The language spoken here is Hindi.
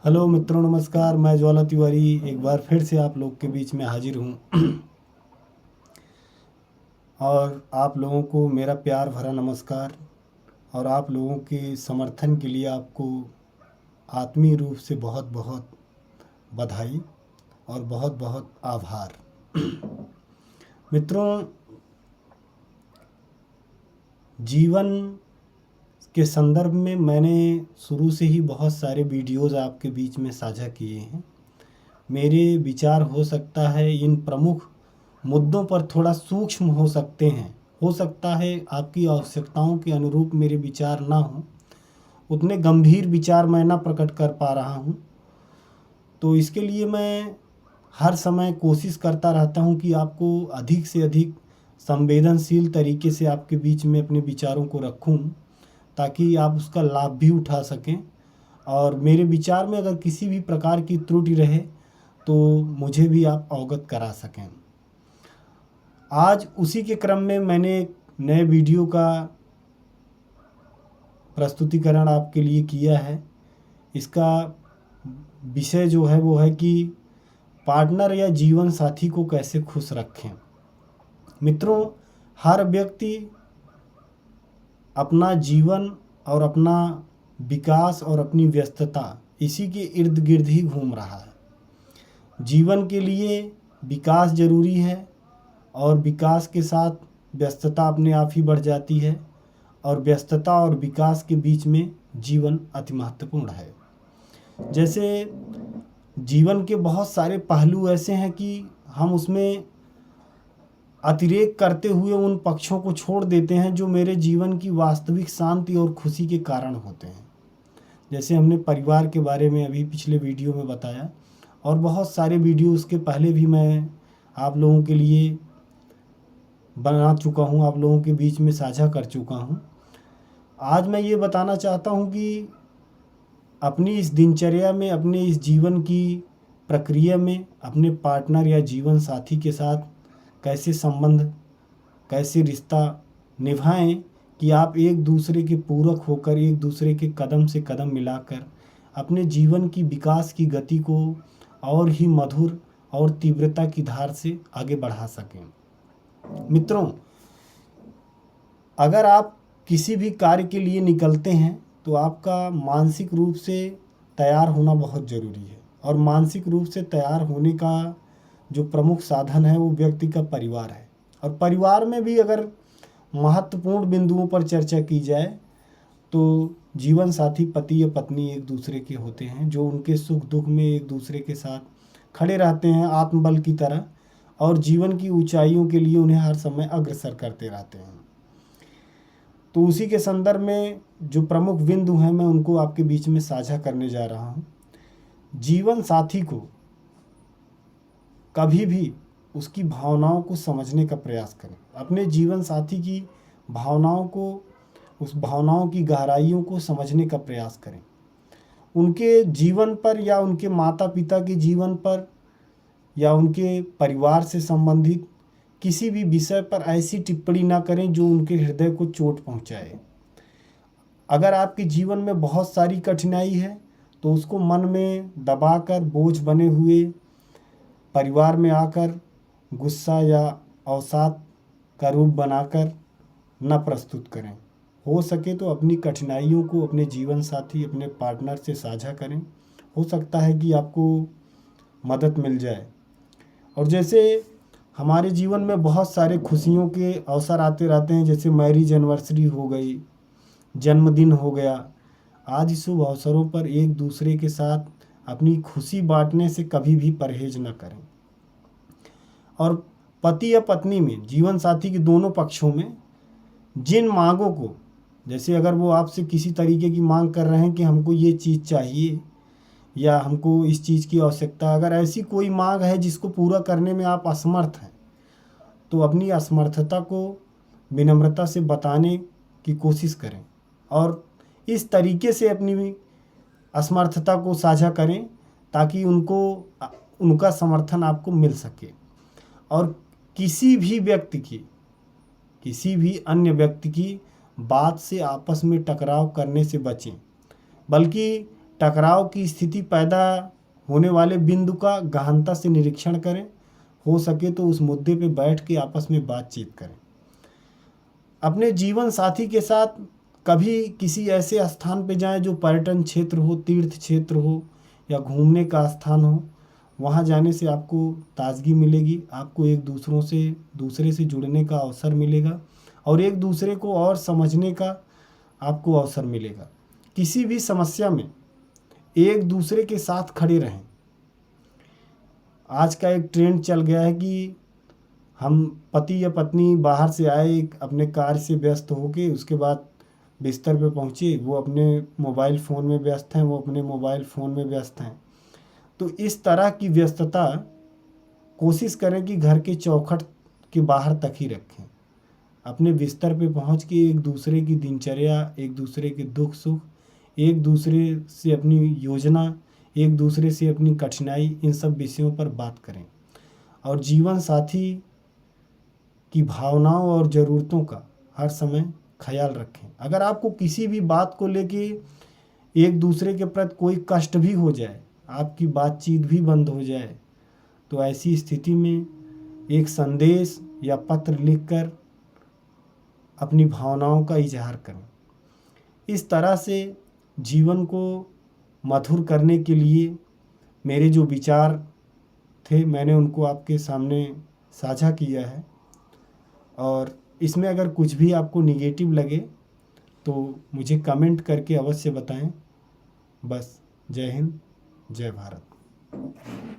हेलो मित्रों, नमस्कार। मैं ज्वाला तिवारी एक बार फिर से आप लोग के बीच में हाजिर हूँ। और आप लोगों को मेरा प्यार भरा नमस्कार। और आप लोगों के समर्थन के लिए आपको आत्मीय रूप से बहुत बहुत बधाई और बहुत बहुत आभार। मित्रों, जीवन के संदर्भ में मैंने शुरू से ही बहुत सारे वीडियोज़ आपके बीच में साझा किए हैं। मेरे विचार हो सकता है इन प्रमुख मुद्दों पर थोड़ा सूक्ष्म हो सकते हैं। हो सकता है आपकी आवश्यकताओं के अनुरूप मेरे विचार ना हों, उतने गंभीर विचार मैं ना प्रकट कर पा रहा हूँ। तो इसके लिए मैं हर समय कोशिश करता रहता हूँ कि आपको अधिक से अधिक संवेदनशील तरीके से आपके बीच में अपने विचारों को रखूँ, ताकि आप उसका लाभ भी उठा सकें। और मेरे विचार में अगर किसी भी प्रकार की त्रुटि रहे तो मुझे भी आप अवगत करा सकें। आज उसी के क्रम में मैंने एक नए वीडियो का प्रस्तुतिकरण आपके लिए किया है। इसका विषय जो है वो है कि पार्टनर या जीवन साथी को कैसे खुश रखें। मित्रों, हर व्यक्ति अपना जीवन और अपना विकास और अपनी व्यस्तता इसी के इर्द गिर्द ही घूम रहा है। जीवन के लिए विकास ज़रूरी है और विकास के साथ व्यस्तता अपने आप ही बढ़ जाती है, और व्यस्तता और विकास के बीच में जीवन अति महत्वपूर्ण है। जैसे जीवन के बहुत सारे पहलू ऐसे हैं कि हम उसमें अतिरेक करते हुए उन पक्षों को छोड़ देते हैं जो मेरे जीवन की वास्तविक शांति और खुशी के कारण होते हैं। जैसे हमने परिवार के बारे में अभी पिछले वीडियो में बताया, और बहुत सारे वीडियो उसके पहले भी मैं आप लोगों के लिए बना चुका हूँ, आप लोगों के बीच में साझा कर चुका हूँ। आज मैं ये बताना चाहता हूँ कि अपनी इस दिनचर्या में, अपने इस जीवन की प्रक्रिया में अपने पार्टनर या जीवन साथी के साथ कैसे संबंध, कैसे रिश्ता निभाएं कि आप एक दूसरे के पूरक होकर, एक दूसरे के कदम से कदम मिलाकर अपने जीवन की विकास की गति को और ही मधुर और तीव्रता की धार से आगे बढ़ा सकें। मित्रों, अगर आप किसी भी कार्य के लिए निकलते हैं तो आपका मानसिक रूप से तैयार होना बहुत ज़रूरी है। और मानसिक रूप से तैयार होने का जो प्रमुख साधन है वो व्यक्ति का परिवार है। और परिवार में भी अगर महत्वपूर्ण बिंदुओं पर चर्चा की जाए तो जीवन साथी पति या पत्नी एक दूसरे के होते हैं, जो उनके सुख दुख में एक दूसरे के साथ खड़े रहते हैं आत्मबल की तरह, और जीवन की ऊंचाइयों के लिए उन्हें हर समय अग्रसर करते रहते हैं। तो उसी के संदर्भ में जो प्रमुख बिंदु हैं मैं उनको आपके बीच में साझा करने जा रहा हूँ। जीवन साथी को कभी भी उसकी भावनाओं को समझने का प्रयास करें। अपने जीवन साथी की भावनाओं को, उस भावनाओं की गहराइयों को समझने का प्रयास करें। उनके जीवन पर या उनके माता पिता के जीवन पर या उनके परिवार से संबंधित किसी भी विषय पर ऐसी टिप्पणी ना करें जो उनके हृदय को चोट पहुंचाए। अगर आपके जीवन में बहुत सारी कठिनाई है तो उसको मन में दबाकर बोझ बने हुए परिवार में आकर गुस्सा या अवसाद का रूप बनाकर न प्रस्तुत करें। हो सके तो अपनी कठिनाइयों को अपने जीवन साथी, अपने पार्टनर से साझा करें। हो सकता है कि आपको मदद मिल जाए। और जैसे हमारे जीवन में बहुत सारे खुशियों के अवसर आते रहते हैं, जैसे मैरिज एनिवर्सरी हो गई, जन्मदिन हो गया। आज इस शुभ अवसरों पर एक दूसरे के साथ अपनी खुशी बांटने से कभी भी परहेज न करें। और पति या पत्नी में, जीवन साथी के दोनों पक्षों में जिन मांगों को, जैसे अगर वो आपसे किसी तरीके की मांग कर रहे हैं कि हमको ये चीज़ चाहिए या हमको इस चीज़ की आवश्यकता, अगर ऐसी कोई मांग है जिसको पूरा करने में आप असमर्थ हैं, तो अपनी असमर्थता को विनम्रता से बताने की कोशिश करें और इस तरीके से अपनी असमर्थता को साझा करें ताकि उनका समर्थन आपको मिल सके। और किसी भी अन्य व्यक्ति की बात से आपस में टकराव करने से बचें, बल्कि टकराव की स्थिति पैदा होने वाले बिंदु का गहनता से निरीक्षण करें। हो सके तो उस मुद्दे पे बैठ के आपस में बातचीत करें। अपने जीवन साथी के साथ कभी किसी ऐसे स्थान पे जाएं जो पर्यटन क्षेत्र हो, तीर्थ क्षेत्र हो या घूमने का स्थान हो। वहाँ जाने से आपको ताजगी मिलेगी, आपको एक दूसरे से जुड़ने का अवसर मिलेगा और एक दूसरे को और समझने का आपको अवसर मिलेगा। किसी भी समस्या में एक दूसरे के साथ खड़े रहें। आज का एक ट्रेंड चल गया है कि हम पति या पत्नी बाहर से आए, अपने कार्य से व्यस्त होके उसके बाद बिस्तर पे पहुँचे, वो अपने मोबाइल फ़ोन में व्यस्त हैं, वो अपने मोबाइल फ़ोन में व्यस्त हैं। तो इस तरह की व्यस्तता कोशिश करें कि घर के चौखट के बाहर तक ही रखें। अपने बिस्तर पे पहुँच के एक दूसरे की दिनचर्या, एक दूसरे के दुख सुख, एक दूसरे से अपनी योजना, एक दूसरे से अपनी कठिनाई, इन सब विषयों पर बात करें और जीवन साथी की भावनाओं और ज़रूरतों का हर समय ख्याल रखें। अगर आपको किसी भी बात को लेके एक दूसरे के प्रति कोई कष्ट भी हो जाए, आपकी बातचीत भी बंद हो जाए, तो ऐसी स्थिति में एक संदेश या पत्र लिखकर अपनी भावनाओं का इजहार करें। इस तरह से जीवन को मधुर करने के लिए मेरे जो विचार थे, मैंने उनको आपके सामने साझा किया है। और इसमें अगर कुछ भी आपको निगेटिव लगे तो मुझे कमेंट करके अवश्य बताएं। बस, जय हिंद, जय भारत।